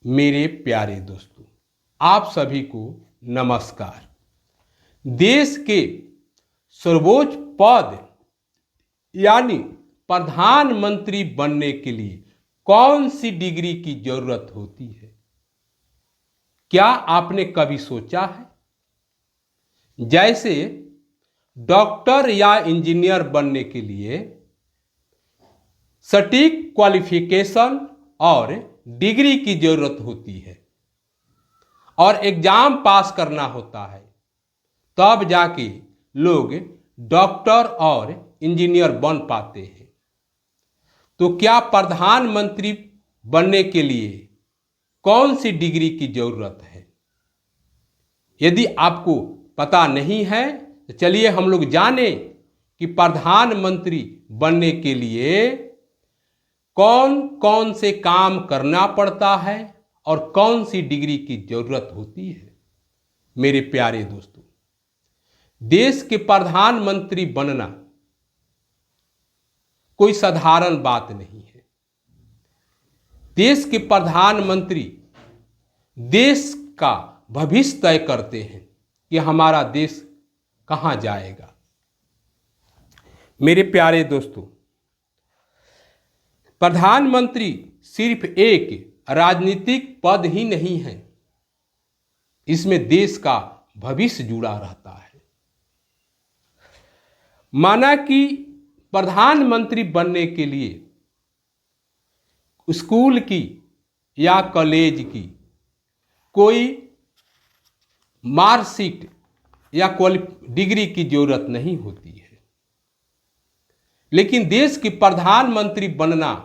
मेरे प्यारे दोस्तों, आप सभी को नमस्कार। देश के सर्वोच्च पद यानी प्रधानमंत्री बनने के लिए कौन सी डिग्री की जरूरत होती है? क्या आपने कभी सोचा है? जैसे डॉक्टर या इंजीनियर बनने के लिए सटीक क्वालिफिकेशन और डिग्री की जरूरत होती है और एग्जाम पास करना होता है, तब जाके लोग डॉक्टर और इंजीनियर बन पाते हैं। तो क्या प्रधानमंत्री बनने के लिए कौन सी डिग्री की जरूरत है? यदि आपको पता नहीं है तो चलिए हम लोग जाने कि प्रधानमंत्री बनने के लिए कौन कौन से काम करना पड़ता है और कौन सी डिग्री की जरूरत होती है। मेरे प्यारे दोस्तों, देश के प्रधानमंत्री बनना कोई साधारण बात नहीं है। देश के प्रधानमंत्री देश का भविष्य तय करते हैं कि हमारा देश कहां जाएगा। मेरे प्यारे दोस्तों, प्रधानमंत्री सिर्फ एक राजनीतिक पद ही नहीं है, इसमें देश का भविष्य जुड़ा रहता है। माना कि प्रधानमंत्री बनने के लिए स्कूल की या कॉलेज की कोई मार्कशीट या डिग्री की जरूरत नहीं होती है, लेकिन देश की प्रधानमंत्री बनना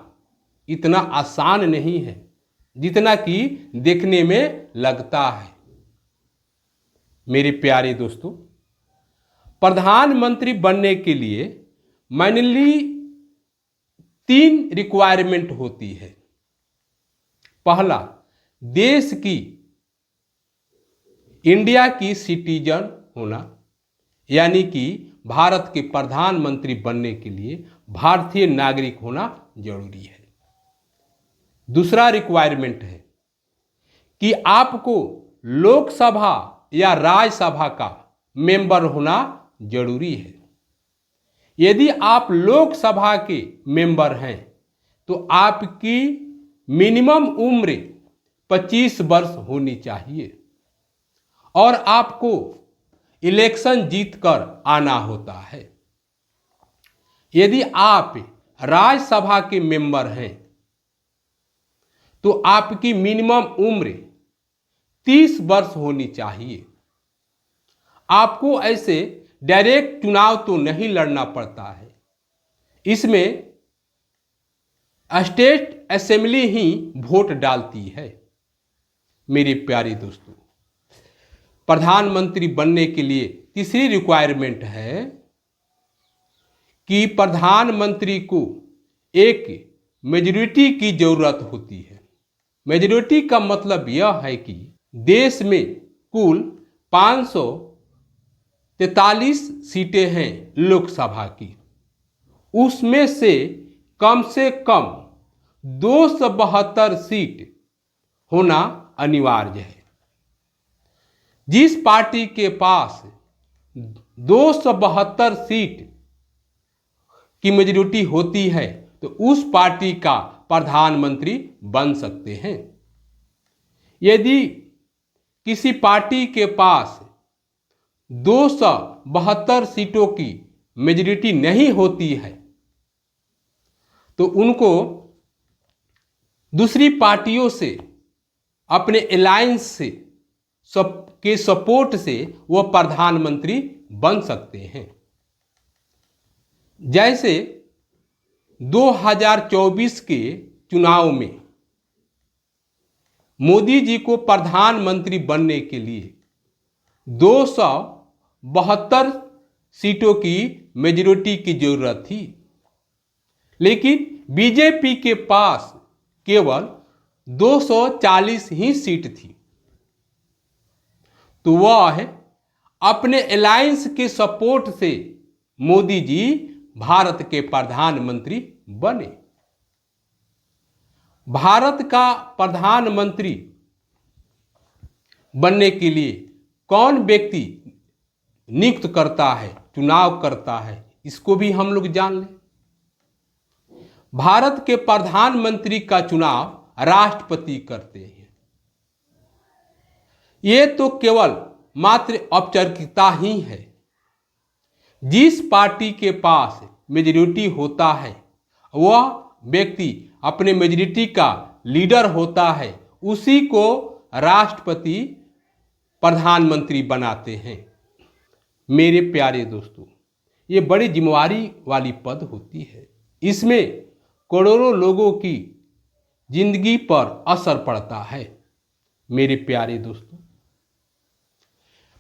इतना आसान नहीं है जितना कि देखने में लगता है। मेरे प्यारे दोस्तों, प्रधानमंत्री बनने के लिए मेनली 3 रिक्वायरमेंट होती है। पहला, देश की इंडिया की सिटीजन होना, यानी कि भारत के प्रधानमंत्री बनने के लिए भारतीय नागरिक होना जरूरी है। दूसरा रिक्वायरमेंट है कि आपको लोकसभा या राज्यसभा का मेंबर होना जरूरी है। यदि आप लोकसभा के मेंबर हैं तो आपकी मिनिमम उम्र 25 वर्ष होनी चाहिए और आपको इलेक्शन जीतकर आना होता है। यदि आप राज्यसभा के मेंबर हैं तो आपकी मिनिमम उम्र 30 वर्ष होनी चाहिए। आपको ऐसे डायरेक्ट चुनाव तो नहीं लड़ना पड़ता है, इसमें स्टेट असेंबली ही वोट डालती है। मेरे प्यारे दोस्तों, प्रधानमंत्री बनने के लिए तीसरी रिक्वायरमेंट है कि प्रधानमंत्री को एक मेजॉरिटी की जरूरत होती है। मेजॉरिटी का मतलब यह है कि देश में कुल 543 सीटें हैं लोकसभा की, उसमें से कम 272 सीट होना अनिवार्य है। जिस पार्टी के पास 272 सीट की मेजॉरिटी होती है तो उस पार्टी का प्रधानमंत्री बन सकते हैं। यदि किसी पार्टी के पास 272 सीटों की मेजॉरिटी नहीं होती है तो उनको दूसरी पार्टियों से अपने अलायंस से के सपोर्ट से वह प्रधानमंत्री बन सकते हैं। जैसे 2024 के चुनाव में मोदी जी को प्रधानमंत्री बनने के लिए 272 सीटों की मेजॉरिटी की जरूरत थी, लेकिन बीजेपी के पास केवल 240 ही सीट थी, तो वह अपने अलायंस के सपोर्ट से मोदी जी भारत के प्रधानमंत्री बने। भारत का प्रधानमंत्री बनने के लिए कौन व्यक्ति नियुक्त करता है, चुनाव करता है, इसको भी हम लोग जान लें। भारत के प्रधानमंत्री का चुनाव राष्ट्रपति करते हैं। ये तो केवल मात्र औपचारिकता ही है। जिस पार्टी के पास मेजॉरिटी होता है वह व्यक्ति अपने मेजॉरिटी का लीडर होता है, उसी को राष्ट्रपति प्रधानमंत्री बनाते हैं। मेरे प्यारे दोस्तों, ये बड़ी जिम्मेवारी वाली पद होती है। इसमें करोड़ों लोगों की जिंदगी पर असर पड़ता है। मेरे प्यारे दोस्तों,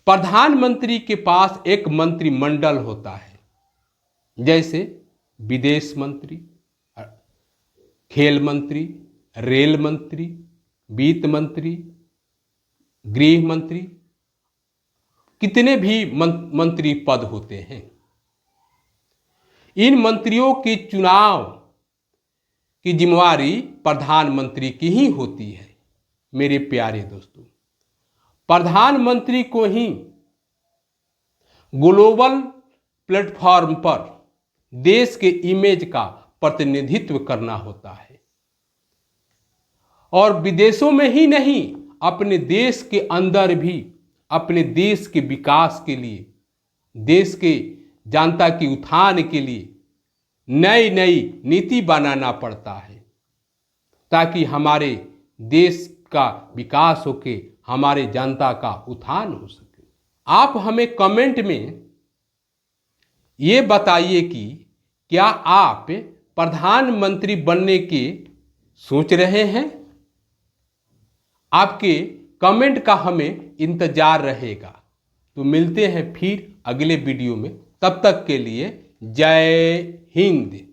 प्रधानमंत्री के पास एक मंत्रिमंडल होता है, जैसे विदेश मंत्री, खेल मंत्री, रेल मंत्री, वित्त मंत्री, गृह मंत्री, कितने भी मंत्री पद होते हैं। इन मंत्रियों के चुनाव की जिम्मेवारी प्रधानमंत्री की ही होती है। मेरे प्यारे दोस्तों, प्रधानमंत्री को ही ग्लोबल प्लेटफॉर्म पर देश के इमेज का प्रतिनिधित्व करना होता है, और विदेशों में ही नहीं, अपने देश के अंदर भी अपने देश के विकास के लिए, देश के जनता की उत्थान के लिए नई नई नीति बनाना पड़ता है, ताकि हमारे देश का विकास होके हमारे जनता का उत्थान हो सके। आप हमें कमेंट में ये बताइए कि क्या आप प्रधानमंत्री बनने की सोच रहे हैं? आपके कमेंट का हमें इंतजार रहेगा। तो मिलते हैं फिर अगले वीडियो में। तब तक के लिए जय हिंद।